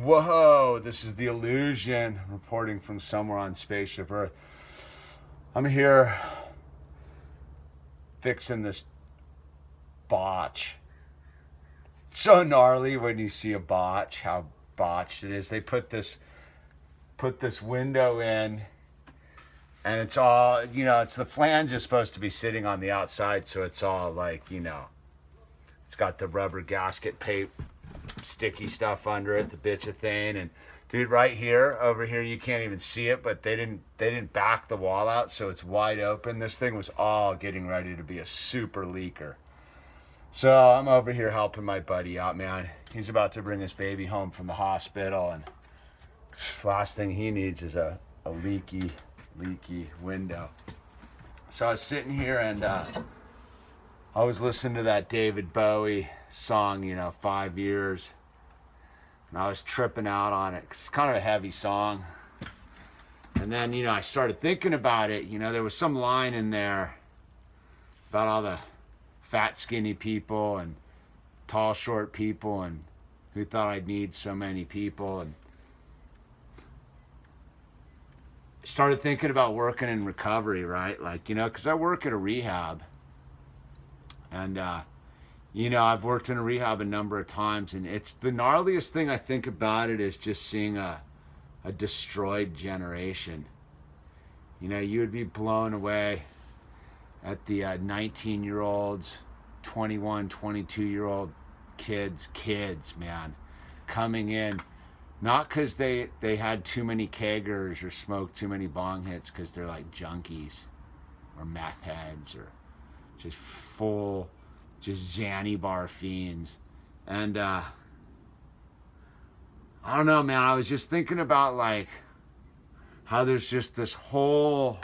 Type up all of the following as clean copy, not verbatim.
Whoa, this is the Illusion reporting from somewhere on Spaceship Earth. I'm here fixing this botch. It's so gnarly when you see a botch, how botched it is. They put this window in, and it's all, it's the flange is supposed to be sitting on the outside, so it's all like, it's got the rubber gasket sticky stuff under it, the bitch of thing. And dude, right here, over here, you can't even see it, but they didn't back the wall out, so it's wide open. This thing was all getting ready to be a super leaker. So I'm over here helping my buddy out, man. He's about to bring his baby home from the hospital, and last thing he needs is a leaky window. So I was sitting here and I was listening to that David Bowie song, 5 years. And I was tripping out on it. It's kind of a heavy song. And then, I started thinking about it. There was some line in there about all the fat, skinny people and tall, short people, and who thought I'd need so many people. And started thinking about working in recovery, right? Like, because I work at a rehab. And, I've worked in a rehab a number of times, and it's the gnarliest thing I think about it is just seeing a destroyed generation. You would be blown away at the 19-year-olds, 21, 22-year-old kids, man, coming in, not because they had too many keggers or smoked too many bong hits, because they're like junkies or meth heads or just full, just Xanny bar fiends. And I don't know, man, I was just thinking about like how there's just this whole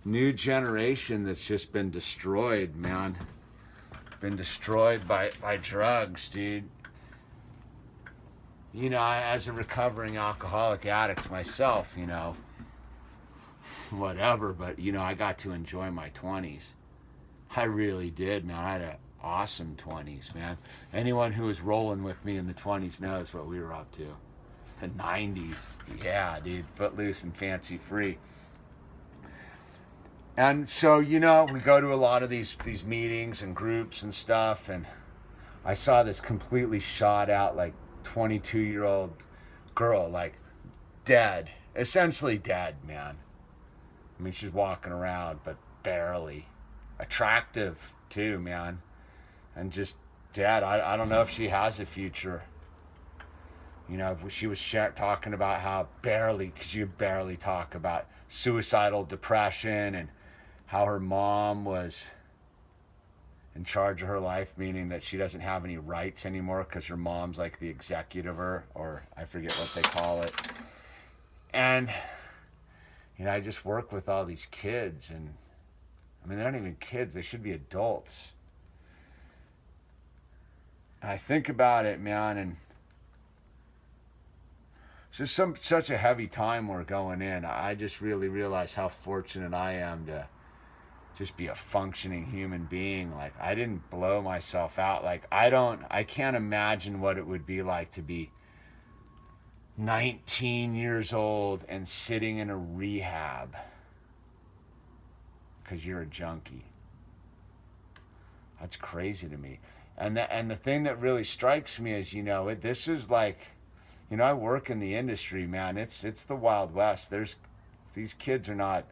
new generation that's just been destroyed, man. Been destroyed by drugs, dude. As a recovering alcoholic addict myself, whatever, but I got to enjoy my 20s. I really did, man. I had an awesome 20s, man. Anyone who was rolling with me in the 20s knows what we were up to. The 90s, yeah, dude, footloose and fancy free. And so, we go to a lot of these meetings and groups and stuff, and I saw this completely shot out, like, 22-year-old girl, like, dead. Essentially dead, man. I mean, she's walking around, but barely. Attractive, too, man. And just dead. I don't know if she has a future. She was talking about how because you barely talk about suicidal depression and how her mom was in charge of her life, meaning that she doesn't have any rights anymore because her mom's like the executor, or I forget what they call it. And, I just work with all these kids, and I mean, they're not even kids, they should be adults. And I think about it, man, and it's just such a heavy time we're going in. I just really realize how fortunate I am to just be a functioning human being. Like, I didn't blow myself out. Like, I can't imagine what it would be like to be 19 years old and sitting in a rehab because you're a junkie. That's crazy to me. And the thing that really strikes me is, this is like, I work in the industry, man. It's the Wild West. These kids are not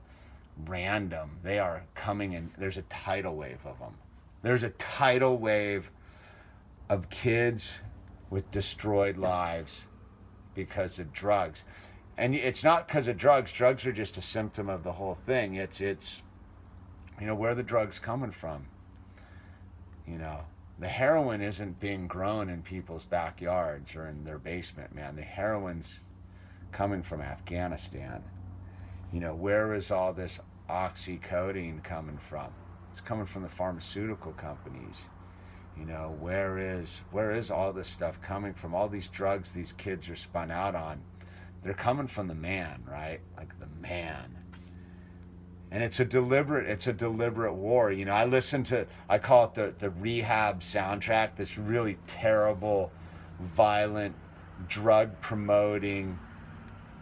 random. They are coming in. There's a tidal wave of them. There's a tidal wave of kids with destroyed lives because of drugs. And it's not because of drugs. Drugs are just a symptom of the whole thing. It's where the drug's coming from. The heroin isn't being grown in people's backyards or in their basement, man. The heroin's coming from Afghanistan. Where is all this oxycodone coming from? It's coming from the pharmaceutical companies. Where is all this stuff coming from? All these drugs these kids are spun out on, they're coming from the man, right? Like the man. And it's a deliberate war. I call it the rehab soundtrack, this really terrible, violent drug promoting,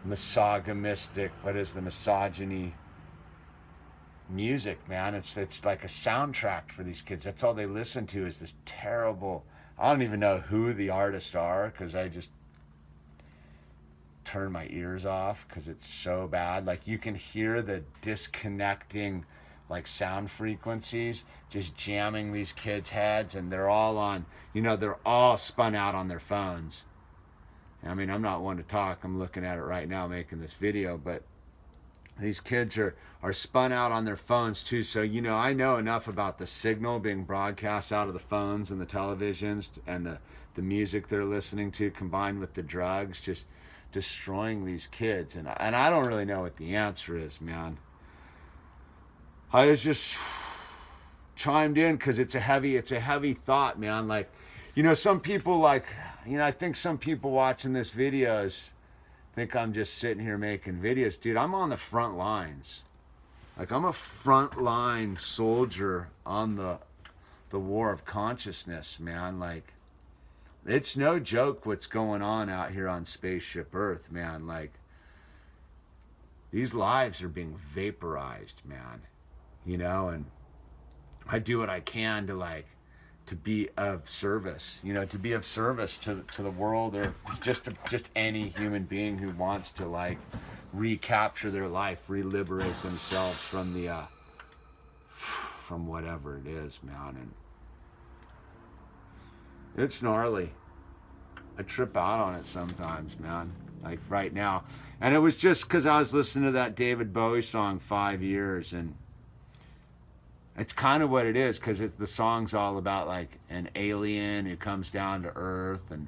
misogynistic, what is the misogyny music, man. It's like a soundtrack for these kids. That's all they listen to is this terrible, I don't even know who the artists are, because I just turn my ears off because it's so bad. Like, you can hear the disconnecting like sound frequencies just jamming these kids' heads, and they're all on, they're all spun out on their phones. I mean, I'm not one to talk. I'm looking at it right now making this video, but these kids are spun out on their phones too. So, I know enough about the signal being broadcast out of the phones and the televisions and the music they're listening to, combined with the drugs, just destroying these kids. And I don't really know what the answer is, man. I was just chimed in because it's a heavy thought, man. Like, some people I think some people watching this videos think I'm just sitting here making videos. Dude, I'm on the front lines. Like, I'm a frontline soldier on the war of consciousness, man. Like, it's no joke what's going on out here on Spaceship Earth, man. Like, these lives are being vaporized, man. And I do what I can to be of service, to be of service to the world, or just any human being who wants to recapture their life, re-liberate themselves from from whatever it is, man. And it's gnarly. I trip out on it sometimes, man. Like right now. And it was just because I was listening to that David Bowie song 5 years, and it's kind of what it is, because the song's all about like an alien who comes down to Earth, and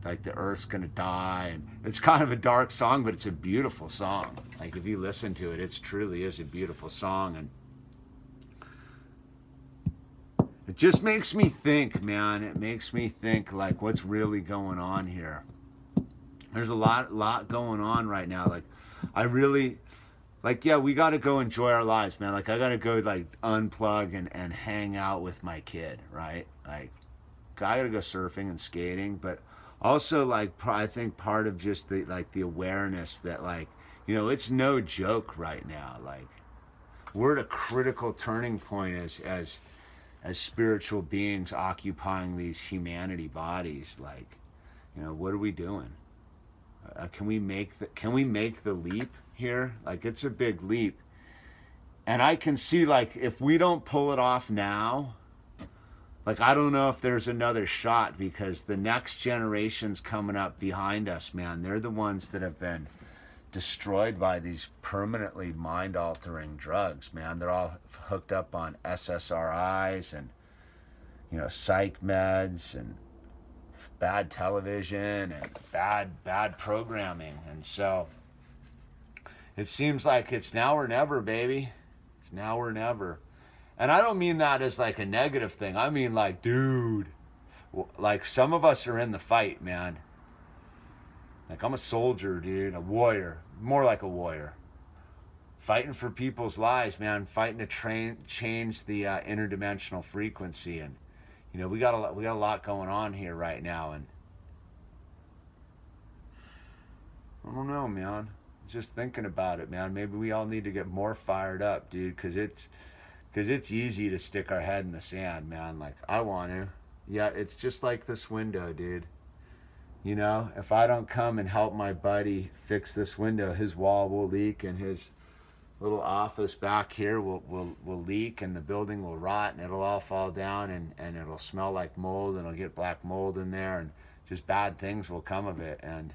like the Earth's gonna die, and it's kind of a dark song, but it's a beautiful song. Like, if you listen to it, it truly is a beautiful song, and it just makes me think, man. It makes me think like what's really going on here. There's a lot going on right now. Like, I really. Like, yeah, we got to go enjoy our lives, man. Like, I got to go, unplug and hang out with my kid, right? Like, I got to go surfing and skating. But also, I think part of just the awareness that, it's no joke right now. Like, we're at a critical turning point as spiritual beings occupying these humanity bodies. Like, what are we doing? Can we make the leap here? Like, it's a big leap, and I can see, if we don't pull it off now, I don't know if there's another shot, because the next generations coming up behind us, man, they're the ones that have been destroyed by these permanently mind-altering drugs, man. They're all hooked up on SSRIs and psych meds and bad television and bad programming. And so it seems like it's now or never, baby. It's now or never. And I don't mean that as a negative thing. I mean, dude, some of us are in the fight, man. I'm a soldier, dude, a warrior, more like a warrior. Fighting for people's lives, man. Fighting to change the interdimensional frequency. And we got a lot going on here right now, and I don't know, man. Just thinking about it, man. Maybe we all need to get more fired up, dude, because it's easy to stick our head in the sand, man. Like, I want to. Yeah, it's just like this window, dude. If I don't come and help my buddy fix this window, his wall will leak, and his little office back here will leak, and the building will rot, and it'll all fall down, and it'll smell like mold, and it'll get black mold in there, and just bad things will come of it. And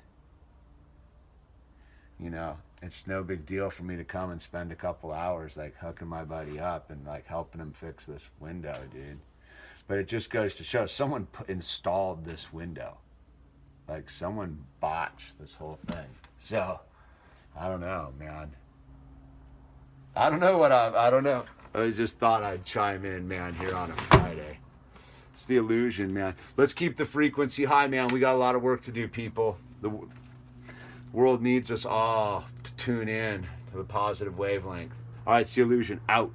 it's no big deal for me to come and spend a couple hours hooking my buddy up and helping him fix this window, dude. But it just goes to show someone installed this window. Someone botched this whole thing. So I don't know, man. I don't know. I just thought I'd chime in, man, here on a Friday. It's the illusion, man. Let's keep the frequency high, man. We got a lot of work to do, people. The world needs us all to tune in to the positive wavelength. All right, it's the illusion. Out.